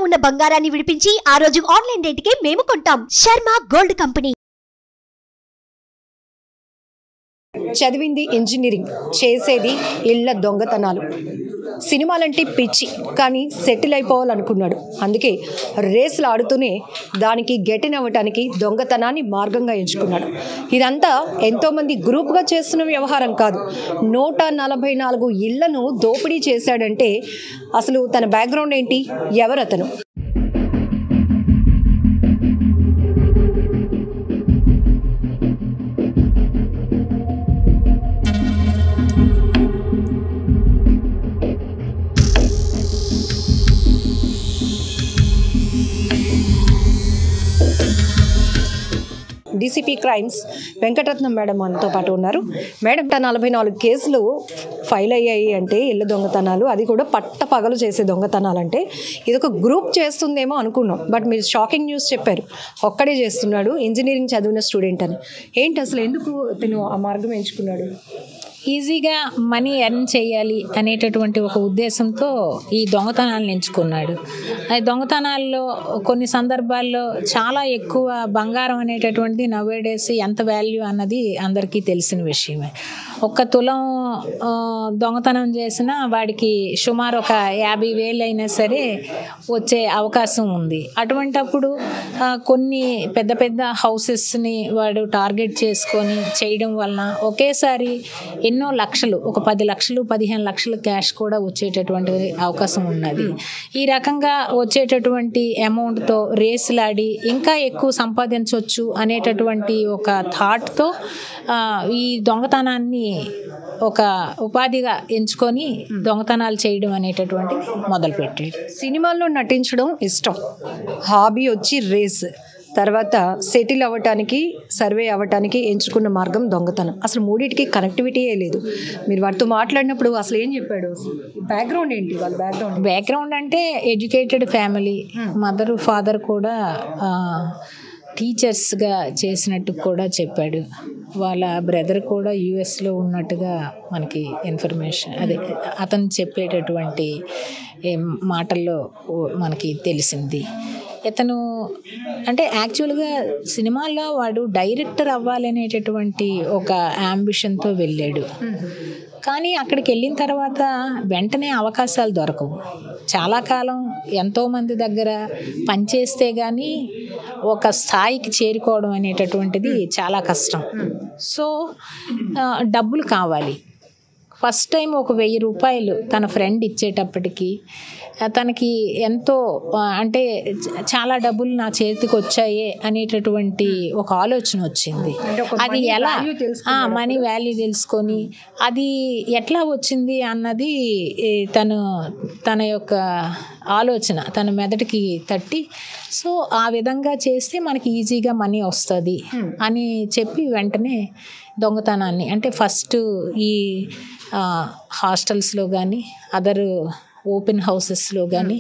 ఉన్న బంగారాన్ని విడిపించి ఆ రోజు ఆన్లైన్ రేటుకే మేము కొంటాం. Sharma gold company. చదివింది ఇంజనీరింగ్, చేసేది ఇళ్ల దొంగతనాలు. సినిమాలంటే పిచ్చి, కానీ సెటిల్ అయిపోవాలనుకున్నాడు. అందుకే రేసులు ఆడుతూనే దానికి గెటిన్ అవ్వటానికి దొంగతనాన్ని మార్గంగా ఎంచుకున్నాడు. ఇదంతా ఎంతోమంది గ్రూప్గా చేస్తున్న వ్యవహారం కాదు. 144 ఇళ్లను దోపిడీ చేశాడంటే అసలు తన బ్యాక్గ్రౌండ్ ఏంటి, ఎవరతను? డీసీపీ క్రైమ్స్ వెంకటరత్నం మేడం మనతో పాటు ఉన్నారు. మేడం, 44 కేసులు ఫైల్ అయ్యాయి అంటే ఇళ్ళ దొంగతనాలు, అది కూడా పట్ట పగలు చేసే దొంగతనాలు అంటే ఇది ఒక గ్రూప్ చేస్తుందేమో అనుకున్నాం. బట్ మీరు షాకింగ్ న్యూస్ చెప్పారు, ఒక్కడే చేస్తున్నాడు, ఇంజనీరింగ్ చదివిన స్టూడెంట్ అని. ఏంటి అసలు, ఎందుకు తను ఆ మార్గం ఎంచుకున్నాడు? ఈజీగా మనీ ఎర్న్ చేయాలి అనేటటువంటి ఒక ఉద్దేశంతో ఈ దొంగతనాలను ఎంచుకున్నాడు. ఆ దొంగతనాల్లో కొన్ని సందర్భాల్లో చాలా ఎక్కువ బంగారం అనేటటువంటిది నవేడేస్ ఎంత వాల్యూ అన్నది అందరికీ తెలిసిన విషయమే. ఒక్క తులం దొంగతనం చేసినా వాడికి సుమారు ఒక 50,000 అయినా సరే వచ్చే అవకాశం ఉంది. అటువంటప్పుడు కొన్ని పెద్ద పెద్ద హౌసెస్ని వాడు టార్గెట్ చేసుకొని చేయడం వలన ఒకేసారి ఎన్నో లక్షలు, ఒక 10 లక్షలు 15 లక్షలు క్యాష్ కూడా వచ్చేటటువంటి అవకాశం ఉన్నది. ఈ రకంగా వచ్చేటటువంటి అమౌంట్తో రేసులాడి ఇంకా ఎక్కువ సంపాదించవచ్చు అనేటటువంటి ఒక థాట్తో ఈ దొంగతనాన్ని ఒక ఉపాధిగా ఎంచుకొని దొంగతనాలు చేయడం అనేటటువంటిది మొదలుపెట్టాడు. సినిమాల్లో నటించడం ఇష్టం, హాబీ వచ్చి రేస్, తర్వాత సెటిల్ అవ్వటానికి, సర్వే అవ్వటానికి ఎంచుకున్న మార్గం దొంగతనం. అసలు మూడింటికి కనెక్టివిటీయే లేదు. మీరు వాటితో మాట్లాడినప్పుడు అసలు ఏం చెప్పాడు? బ్యాక్గ్రౌండ్ ఏంటి వాళ్ళ బ్యాక్గ్రౌండ్ అంటే ఎడ్యుకేటెడ్ ఫ్యామిలీ, మదరు ఫాదర్ కూడా టీచర్స్గా చేసినట్టు కూడా చెప్పాడు. వాళ్ళ బ్రదర్ కూడా యుఎస్లో ఉన్నట్టుగా మనకి ఇన్ఫర్మేషన్, అదే అతను చెప్పేటటువంటి మాటల్లో మనకి తెలిసింది. ఇతను అంటే యాక్చువల్గా సినిమాల్లో వాడు డైరెక్టర్ అవ్వాలనేటటువంటి ఒక యాంబిషన్తో వెళ్ళాడు. కానీ అక్కడికి వెళ్ళిన తర్వాత వెంటనే అవకాశాలు దొరకవు. చాలా కాలం ఎంతోమంది దగ్గర పనిచేస్తే కానీ ఒక స్థాయికి చేరుకోవడం అనేటటువంటిది చాలా కష్టం. సో డబ్బులు కావాలి. ఫస్ట్ టైం ఒక 1000 రూపాయలు తన ఫ్రెండ్ ఇచ్చేటప్పటికి తనకి ఎంతో, అంటే చాలా డబ్బులు నా చేతికి వచ్చాయే అనేటటువంటి ఒక ఆలోచన వచ్చింది. అది ఎలా మనీ వాల్యూ తెలుసుకొని అది ఎట్లా వచ్చింది అన్నది తన యొక్క ఆలోచన తన మెదటికి తట్టి, సో ఆ విధంగా చేస్తే మనకి ఈజీగా మనీ వస్తుంది అని చెప్పి వెంటనే దొంగతనాన్ని, అంటే ఫస్ట్ ఈ హాస్టల్స్లో కానీ అదర్ ఓపెన్ హౌసెస్లో కానీ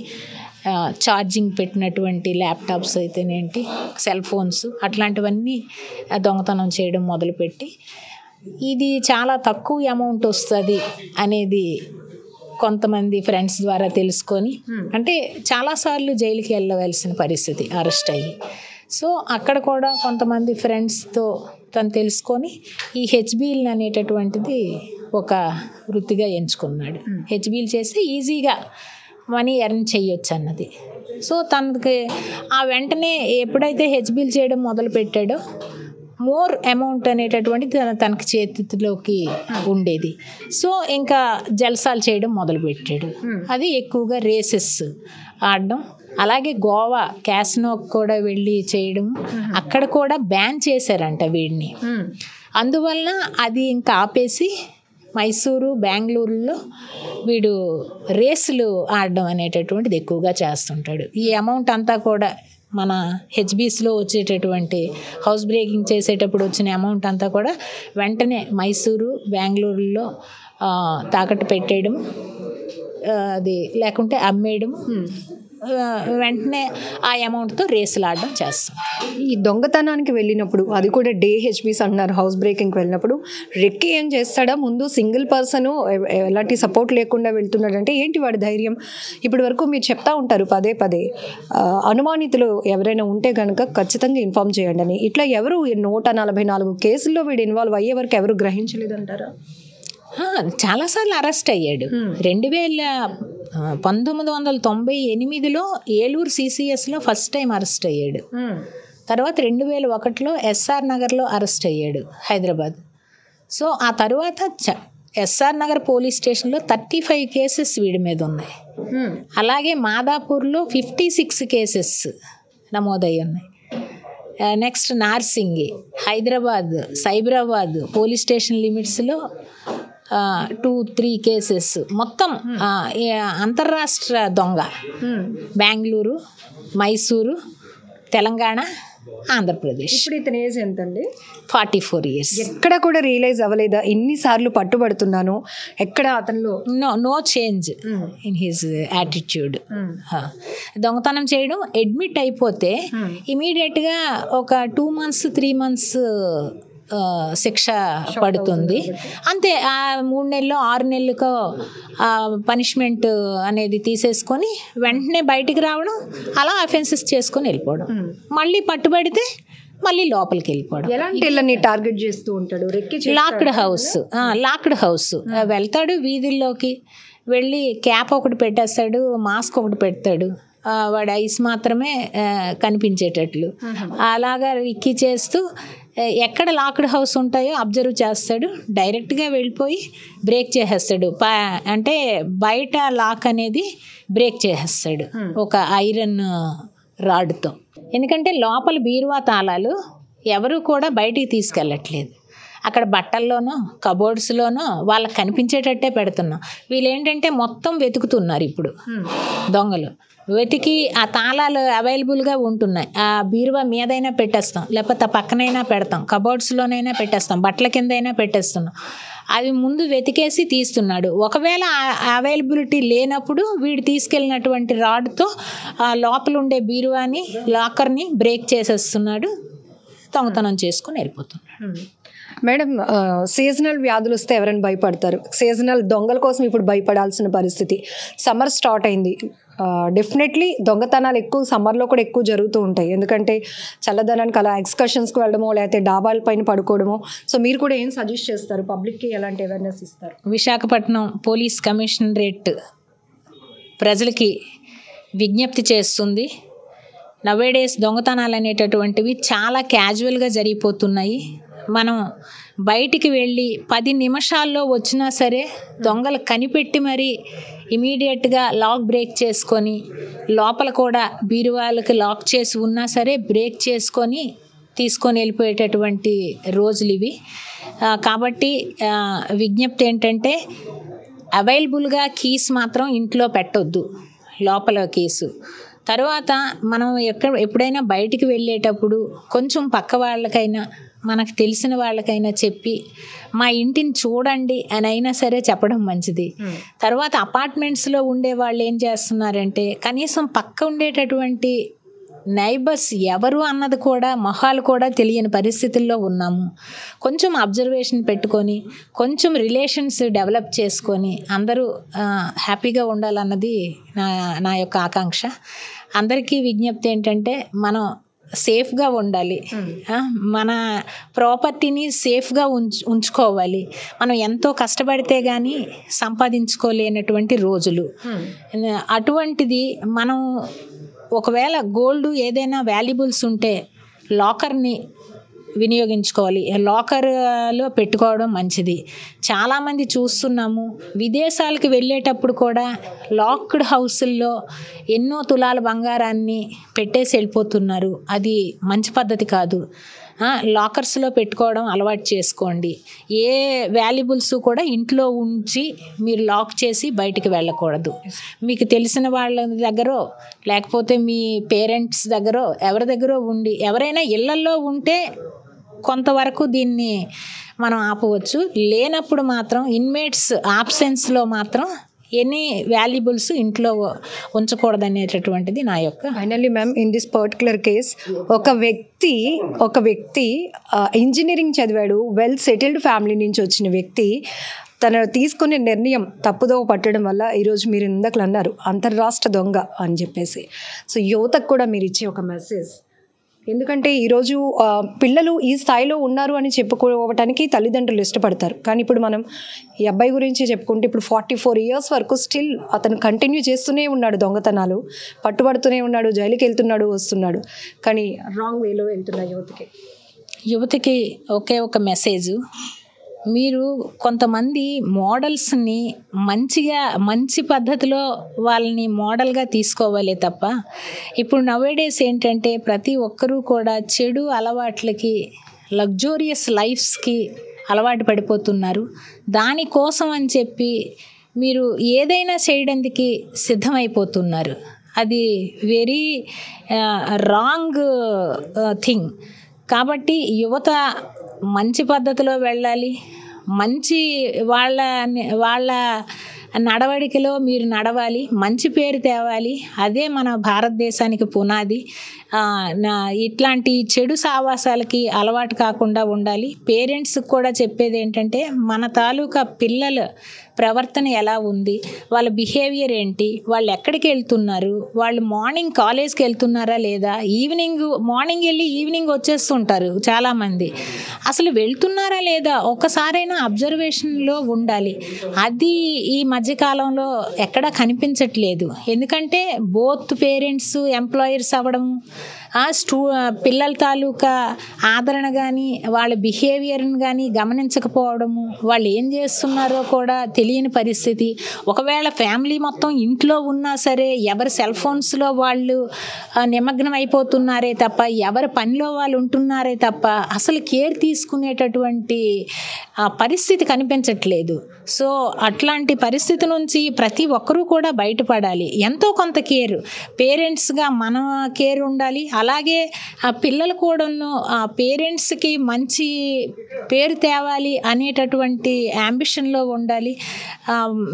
ఛార్జింగ్ పెట్టినటువంటి ల్యాప్టాప్స్ అయితేనేంటి, సెల్ ఫోన్స్, అట్లాంటివన్నీ దొంగతనం చేయడం మొదలుపెట్టి ఇది చాలా తక్కువ అమౌంట్ వస్తుంది అనేది కొంతమంది ఫ్రెండ్స్ ద్వారా తెలుసుకొని, అంటే చాలాసార్లు జైలుకి వెళ్ళవలసిన పరిస్థితి, అరెస్ట్ అయ్యి. సో అక్కడ కూడా కొంతమంది ఫ్రెండ్స్తో తను తెలుసుకొని ఈ హెచ్బీల్ అనేటటువంటిది ఒక వృత్తిగా ఎంచుకున్నాడు. హెచ్బీల్ చేస్తే ఈజీగా మనీ ఎర్న్ చేయొచ్చు అన్నది. సో తనకి ఆ వెంటనే ఎప్పుడైతే హెచ్బీల్ చేయడం మొదలు పెట్టాడో మోర్ అమౌంట్ అనేటటువంటి తనకి చేతిలోకి ఉండేది. సో ఇంకా జల్సాలు చేయడం మొదలుపెట్టాడు. అది ఎక్కువగా రేసెస్ ఆడడం, అలాగే గోవా క్యాసినోకి కూడా వెళ్ళి చేయడం. అక్కడ కూడా బ్యాన్ చేశారంట వీడిని. అందువలన అది ఇంకా ఆపేసి మైసూరు, బెంగళూరులో వీడు రేసులు ఆడడం అనేటటువంటిది ఎక్కువగా చేస్తుంటాడు. ఈ అమౌంట్ అంతా కూడా మన హెచ్బీస్లో వచ్చేటటువంటి హౌస్ బ్రేకింగ్ చేసేటప్పుడు వచ్చిన అమౌంట్ అంతా కూడా వెంటనే మైసూరు, బెంగళూరులో తాకట్టు పెట్టేయడం, అది లేకుంటే అమ్మేయడం, వెంటనే ఆ అమౌంట్తో రేసులు ఆడడం చేస్తాం. ఈ దొంగతనానికి వెళ్ళినప్పుడు, అది కూడా డే హెచ్పీస్ అంటున్నారు, హౌస్ బ్రేకింగ్కి వెళ్ళినప్పుడు రెక్కి ఏం చేస్తాడా? ముందు సింగిల్ పర్సన్ ఎలాంటి సపోర్ట్ లేకుండా వెళ్తున్నాడంటే ఏంటి వాడి ధైర్యం? ఇప్పటి వరకు మీరు చెప్తా ఉంటారు పదే పదే అనుమానితులు ఎవరైనా ఉంటే కనుక ఖచ్చితంగా ఇన్ఫార్మ్ చేయండి అని. ఇట్లా ఎవరు 144 కేసుల్లో వీడు ఇన్వాల్వ్ అయ్యే వరకు ఎవరు గ్రహించలేదంటారా? చాలాసార్లు అరెస్ట్ అయ్యాడు. 1998లో ఏలూరు సిసిఎస్లో ఫస్ట్ టైం అరెస్ట్ అయ్యాడు. తర్వాత 2001లో ఎస్ఆర్ నగర్లో అరెస్ట్ అయ్యాడు, హైదరాబాద్. సో ఆ తర్వాత ఎస్ఆర్ నగర్ పోలీస్ స్టేషన్లో 35 కేసెస్ వీడి మీద ఉన్నాయి. అలాగే మాదాపూర్లో 56 కేసెస్ నమోదయ్యి ఉన్నాయి. Next Narsingi, Hyderabad, Cyberabad police station లిమిట్స్లో 2-3 కేసెస్. మొత్తం అంతర్రాష్ట్ర దొంగ బెంగళూరు, మైసూరు, తెలంగాణ, ఆంధ్రప్రదేశ్. ఇప్పుడు ఇతని ఏజ్ ఎంతండి? 44 years. ఎక్కడ కూడా రియలైజ్ అవ్వలేదా ఎన్నిసార్లు పట్టుబడుతున్నాను? ఎక్కడ అతనిలో no change in his attitude. దొంగతనం చేయడం అడ్మిట్ అయిపోతే ఇమీడియట్గా ఒక 2 months 3 months శిక్ష పడుతుంది అంతే. ఆ 3 నెలలు 6 నెలలకో పనిష్మెంట్ అనేది తీసేసుకొని వెంటనే బయటికి రావడం, అలా అఫెన్సెస్ చేసుకొని వెళ్ళిపోవడం. మళ్ళీ పట్టుబడితే మళ్ళీ లోపలికి వెళ్ళిపోవడం. ఎలాంటి టార్గెట్ చేస్తూ ఉంటాడు? లాక్డ్ హౌస్ వెళ్తాడు, వీధుల్లోకి వెళ్ళి క్యాప్ ఒకటి పెట్టేస్తాడు, మాస్క్ ఒకటి పెడతాడు, వాడి ఐస్ మాత్రమే కనిపించేటట్లు అలాగా రిక్కీ చేస్తూ ఎక్కడ లాక్డ్ హౌస్ ఉంటాయో అబ్జర్వ్ చేస్తాడు. డైరెక్ట్గా వెళ్ళిపోయి బ్రేక్ చేసేస్తాడు. అంటే బయట లాక్ అనేది బ్రేక్ చేసేస్తాడు ఒక ఐరన్ రాడ్తో. ఎందుకంటే లోపల బీరువా తాళాలు ఎవరు కూడా బయటికి తీసుకెళ్ళట్లేదు. అక్కడ బట్టల్లోనో కబోర్డ్స్లోనో వాళ్ళకి కనిపించేటట్టే పెడుతున్నాం. వీళ్ళు ఏంటంటే మొత్తం వెతుకుతున్నారు ఇప్పుడు దొంగలు. వెతికి ఆ తాళాలు అవైలబుల్గా ఉంటున్నాయి. ఆ బీరువా మీదైనా పెట్టేస్తాం, లేకపోతే పక్కనైనా పెడతాం, కబోర్డ్స్లోనైనా పెట్టేస్తాం, బట్టల కిందైనా పెట్టేస్తున్నాం. అవి ముందు వెతికేసి తీస్తున్నాడు. ఒకవేళ అవైలబిలిటీ లేనప్పుడు వీడు తీసుకెళ్ళినటువంటి రాడ్తో ఆ లోపల ఉండే బీరువాని లాకర్ని బ్రేక్ చేసేస్తున్నాడు, దొంగతనం చేసుకుని వెళ్ళిపోతున్నాడు. మేడం, సీజనల్ వ్యాధులు వస్తే ఎవరైనా భయపడతారు. సీజనల్ దొంగల కోసం ఇప్పుడు భయపడాల్సిన పరిస్థితి. సమ్మర్ స్టార్ట్ అయింది. డెఫినెట్లీ దొంగతనాలు ఎక్కువ సమ్మర్లో కూడా ఎక్కువ జరుగుతూ ఉంటాయి. ఎందుకంటే చల్లదనానికి అలా ఎక్స్కర్షన్స్కి వెళ్ళడమో లేకపోతే డాబాల పైన పడుకోవడమో. సో మీరు కూడా ఏం సజెస్ట్ చేస్తారు? పబ్లిక్కి ఎలాంటి అవేర్నెస్ ఇస్తారు? విశాఖపట్నం పోలీస్ కమిషనరేట్ ప్రజలకి విజ్ఞప్తి చేస్తుంది. నవేడేస్ దొంగతనాలు అనేటటువంటివి చాలా క్యాజువల్గా జరిగిపోతున్నాయి. మనం బయటికి వెళ్ళి 10 నిమిషాల్లో వచ్చినా సరే దొంగలు కనిపెట్టి మరీ ఇమీడియట్గా లాక్ బ్రేక్ చేసుకొని, లోపల కూడా బీరువాళ్ళకి లాక్ చేసి ఉన్నా సరే బ్రేక్ చేసుకొని తీసుకొని వెళ్ళిపోయేటటువంటి రోజులు ఇవి. కాబట్టి విజ్ఞప్తి ఏంటంటే అవైలబుల్గా కీస్ మాత్రం ఇంట్లో పెట్టొద్దు, లోపల కీసు. తర్వాత మనం ఎప్పుడైనా బయటికి వెళ్ళేటప్పుడు కొంచెం పక్క వాళ్ళకైనా మనకు తెలిసిన వాళ్ళకైనా చెప్పి మా ఇంటిని చూడండి అని అయినా సరే చెప్పడం మంచిది. తర్వాత అపార్ట్మెంట్స్లో ఉండే వాళ్ళు ఏం చేస్తున్నారంటే కనీసం పక్క ఉండేటటువంటి నైబర్స్ ఎవరు అన్నది కూడా మొహాలు కూడా తెలియని పరిస్థితుల్లో ఉన్నాము. కొంచెం అబ్జర్వేషన్ పెట్టుకొని కొంచెం రిలేషన్స్ డెవలప్ చేసుకొని అందరూ హ్యాపీగా ఉండాలన్నది నా యొక్క ఆకాంక్ష. అందరికీ విజ్ఞప్తి ఏంటంటే మనం సేఫ్గా ఉండాలి, మన ప్రాపర్టీని సేఫ్గా ఉంచుకోవాలి. మనం ఎంతో కష్టపడితే కానీ సంపాదించుకోలేనటువంటి రోజులు. అటువంటిది మనం ఒకవేళ గోల్డ్ ఏదైనా వాల్యుబుల్స్ ఉంటే లాకర్ని వినియోగించుకోవాలి, లాకర్లో పెట్టుకోవడం మంచిది. చాలామంది చూస్తున్నాము విదేశాలకు వెళ్ళేటప్పుడు కూడా లాక్డ్ హౌసుల్లో ఎన్నో తులాల బంగారాన్ని పెట్టేసి వెళ్ళిపోతున్నారు. అది మంచి పద్ధతి కాదు. లాకర్స్లో పెట్టుకోవడం అలవాటు చేసుకోండి. ఏ వాల్యుబుల్స్ కూడా ఇంట్లో ఉంచి మీరు లాక్ చేసి బయటికి వెళ్ళకూడదు. మీకు తెలిసిన వాళ్ళ దగ్గర లేకపోతే మీ పేరెంట్స్ దగ్గర ఎవరి దగ్గర ఉండి, ఎవరైనా ఇళ్లల్లో ఉంటే కొంతవరకు దీన్ని మనం ఆపవచ్చు. లేనప్పుడు మాత్రం ఇన్మేట్స్ ఆబ్సెన్స్లో మాత్రం ఎనీ వాల్యుబుల్స్ ఇంట్లో ఉంచకూడదనేటటువంటిది నా యొక్క. Finally ma'am, in this particular case ఒక వ్యక్తి ఇంజనీరింగ్ చదివాడు, వెల్ సెటిల్డ్ ఫ్యామిలీ నుంచి వచ్చిన వ్యక్తి తను తీసుకునే నిర్ణయం తప్పుదోవ పట్టడం వల్ల ఈరోజు మీరు ఇందాకలు అన్నారు అంతర్రాష్ట్ర దొంగ అని చెప్పేసి. సో యువతకు కూడా మీరు ఇచ్చే ఒక మెసేజ్, ఎందుకంటే ఈరోజు పిల్లలు ఈ స్థాయిలో ఉన్నారు అని చెప్పుకోవటానికి తల్లిదండ్రులు ఇష్టపడతారు. కానీ ఇప్పుడు మనం ఈ అబ్బాయి గురించి చెప్పుకుంటే ఇప్పుడు 44 years వరకు స్టిల్ అతను కంటిన్యూ చేస్తూనే ఉన్నాడు దొంగతనాలు, పట్టుబడుతూనే ఉన్నాడు, జైలుకి వెళ్తున్నాడు, వస్తున్నాడు. కానీ రాంగ్ వేలో వెళ్తున్న యువతకి ఒకే ఒక మెసేజు, మీరు కొంతమంది మోడల్స్ని మంచి పద్ధతిలో వాళ్ళని మోడల్గా తీసుకోవాలి తప్ప, ఇప్పుడు నవేడేస్ ఏంటంటే ప్రతి ఒక్కరూ కూడా చెడు అలవాట్లకి, లగ్జూరియస్ లైఫ్స్కి అలవాటు పడిపోతున్నారు. దానికోసం అని చెప్పి మీరు ఏదైనా చేయడానికి సిద్ధమైపోతున్నారు. అది వెరీ రాంగ్ థింగ్. కాబట్టి యువత మంచి పద్ధతిలో వెళ్ళాలి, మంచి వాళ్ళ నడవడికలో మీరు నడవాలి, మంచి పేరు తేవాలి. అదే మన భారతదేశానికి పునాది. ఇట్లాంటి చెడు సావాసాలకి అలవాటు కాకుండా ఉండాలి. పేరెంట్స్కి కూడా చెప్పేది ఏంటంటే మన తాలూకా పిల్లల ప్రవర్తన ఎలా ఉంది, వాళ్ళ బిహేవియర్ ఏంటి, వాళ్ళు ఎక్కడికి వెళ్తున్నారు, వాళ్ళు మార్నింగ్ కాలేజ్కి వెళ్తున్నారా లేదా, మార్నింగ్ వెళ్ళి ఈవినింగ్ వచ్చేస్తుంటారు చాలామంది, అసలు వెళ్తున్నారా లేదా ఒక్కసారైనా అబ్జర్వేషన్లో ఉండాలి. అది ఈ మధ్యకాలంలో ఎక్కడా కనిపించట్లేదు. ఎందుకంటే బోత్ పేరెంట్స్ ఎంప్లాయర్స్ అవ్వడం, పిల్లల తాలూకా ఆదరణ కానీ వాళ్ళ బిహేవియర్ని కానీ గమనించకపోవడము, వాళ్ళు ఏం చేస్తున్నారో కూడా తెలియని పరిస్థితి. ఒకవేళ ఫ్యామిలీ మొత్తం ఇంట్లో ఉన్నా సరే ఎవరి సెల్ ఫోన్స్లో వాళ్ళు నిమగ్నం అయిపోతున్నారే తప్ప, ఎవరి పనిలో వాళ్ళు ఉంటున్నారే తప్ప అసలు కేర్ తీసుకునేటటువంటి పరిస్థితి కనిపించట్లేదు. సో అట్లాంటి పరిస్థితి నుంచి ప్రతి ఒక్కరూ కూడా బయటపడాలి. ఎంతో కొంత కేర్, పేరెంట్స్గా మన కేర్ ఉండాలి. అలాగే ఆ పిల్లలు కూడాను ఆ పేరెంట్స్కి మంచి పేరు తేవాలి అనేటటువంటి యాంబిషన్లో ఉండాలి.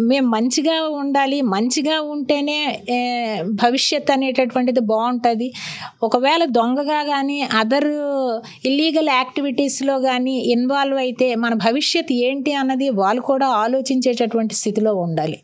మేము మంచిగా ఉండాలి, మంచిగా ఉంటేనే భవిష్యత్ అనేటటువంటిది బాగుంటుంది. ఒకవేళ దొంగగా కానీ అదర్ ఇల్లీగల్ యాక్టివిటీస్లో కానీ ఇన్వాల్వ్ అయితే మన భవిష్యత్ ఏంటి అన్నది వాళ్ళు కూడా ఆలోచించేటటువంటి స్థితిలో ఉండాలి.